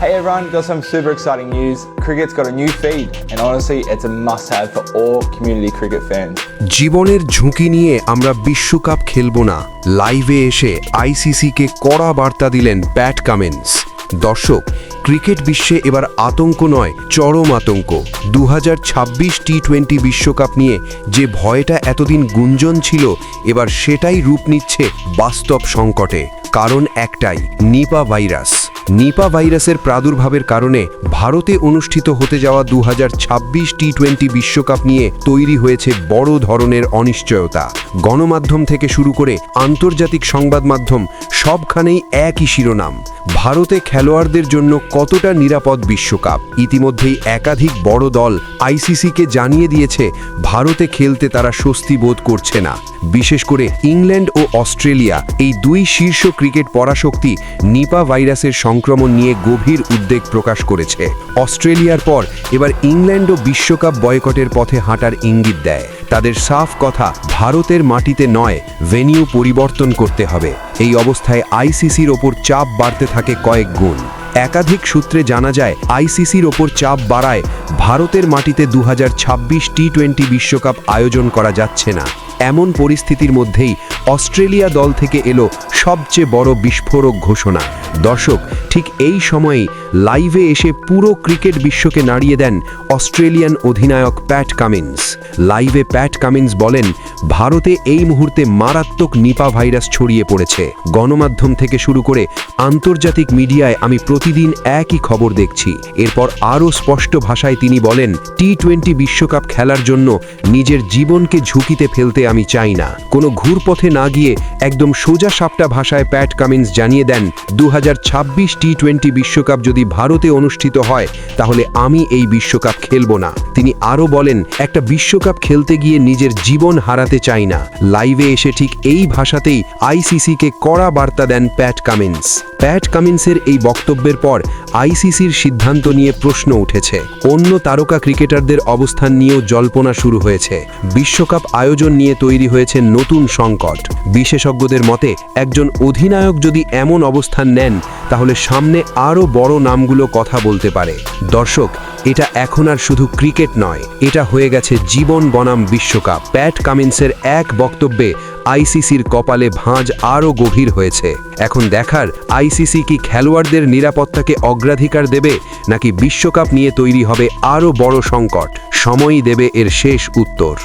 Hey everyone, got some super exciting news. Cricket's got a new feed, and honestly, it's a must-have for all community cricket fans. জীবনের ঝুঁকি নিয়ে আমরা বিশ্বকাপ খেলব না, লাইভে এসে আইসিসিকে কড়া বার্তা দিলেন প্যাট কামিন্স। দর্শক, ক্রিকেট বিশ্বে এবার আতঙ্ক নয়, চরম আতঙ্ক। 2026 টি-20 বিশ্বকাপ নিয়ে যে ভয়টা এতদিন গুঞ্জন ছিল, এবার সেটাই রূপ নিচ্ছে বাস্তব সংকটে। কারণ একটাই, নিপা ভাইরাস। নিপা ভাইরাসের প্রাদুর্ভাবের কারণে ভারতে অনুষ্ঠিত হতে যাওয়া 2026 টি-20 বিশ্বকাপ নিয়ে তৈরি হয়েছে বড় ধরনের অনিশ্চয়তা। গণমাধ্যম থেকে শুরু করে আন্তর্জাতিক সংবাদ মাধ্যম সবখানেই একই শিরোনাম, ভারতে খেলোয়াড়দের জন্য কতটা নিরাপদ বিশ্বকাপ। ইতিমধ্যেই একাধিক বড় দল আইসিসিকে জানিয়ে দিয়েছে ভারতে খেলতে তারা স্বস্তি বোধ করছে না। বিশেষ করে ইংল্যান্ড ও অস্ট্রেলিয়া, এই দুই শীর্ষ ক্রিকেট পরাশক্তি নিপা ভাইরাসের সংক্রমণ নিয়ে গভীর উদ্বেগ প্রকাশ করেছে। অস্ট্রেলিয়ার পর এবার ইংল্যান্ডও বিশ্বকাপ বয়কটের পথে হাঁটার ইঙ্গিত দেয়। তাদের সাফ কথা, ভারতের মাটিতে নয়, ভেনিউ পরিবর্তন করতে হবে। এই অবস্থায় আইসিসির ওপর চাপ বাড়তে থাকে কয়েক গুণ। একাধিক সূত্রে জানা যায়, আইসিসির ওপর চাপ বাড়ায় ভারতের মাটিতে 2026 টি-20 বিশ্বকাপ আয়োজন করা যাচ্ছে না। এমন পরিস্থিতির মধ্যেই অস্ট্রেলিয়া দল থেকে এলো সবচেয়ে বড় বিস্ফোরক ঘোষণা। দর্শক, ঠিক এই সময়েই লাইভে এসে পুরো ক্রিকেট বিশ্বকে নাড়িয়ে দেন অস্ট্রেলিয়ান অধিনায়ক প্যাট কামিন্স। লাইভে প্যাট কামিন্স বলেন, ভারতে এই মুহূর্তে মারাত্মক নিপা ভাইরাস ছড়িয়ে পড়েছে। গণমাধ্যম থেকে শুরু করে আন্তর্জাতিক মিডিয়ায় আমি প্রতিদিন একই খবর দেখছি। এরপর আরও স্পষ্ট ভাষায় তিনি বলেন, টি-20 বিশ্বকাপ খেলার জন্য নিজের জীবনকে ঝুঁকিতে ফেলতে আমি চাই না। কোনো ঘুরপথে না গিয়ে একদম সোজা সাপটা ভাষায় প্যাট কামিন্স জানিয়ে দেন, 2026 টি-20 বিশ্বকাপ যদি ভারতে অনুষ্ঠিত হয়, তাহলে আমি এই বিশ্বকাপ খেলব না। তিনি আরও বলেন, একটা বিশ্বকাপ খেলতে গিয়ে নিজের জীবন হারাতে চাই না। লাইভে এসে ঠিক এই ভাষাতেই আইসিসিকে কড়া বার্তা দেন প্যাট কামিন্স। প্যাট কামিন্সের এই বক্তব্যের পর আইসিসির সিদ্ধান্ত নিয়ে প্রশ্ন উঠেছে। অন্য তারকা ক্রিকেটারদের অবস্থান নিয়েও জল্পনা শুরু হয়েছে। বিশ্বকাপ আয়োজন নিয়ে তৈরি হয়েছে নতুন সংকট। বিশেষজ্ঞদের মতে, একজন অধিনায়ক যদি এমন অবস্থান নেন, তাহলে সামনে আরও বড় নামগুলো কথা বলতে পারে। দর্শক, এটা এখন আর শুধু ক্রিকেট নয়, এটা হয়ে গেছে জীবন বনাম বিশ্বকাপ। প্যাট কামিন্সের এক বক্তব্যে আইসিসির কপালে ভাঁজ আরও গভীর হয়েছে। এখন দেখার, আইসিসি কি খেলোয়াড়দের নিরাপত্তাকে অগ্রাধিকার দেবে, নাকি বিশ্বকাপ নিয়ে তৈরি হবে আরও বড় সংকট। সময়ই দেবে এর শেষ উত্তর।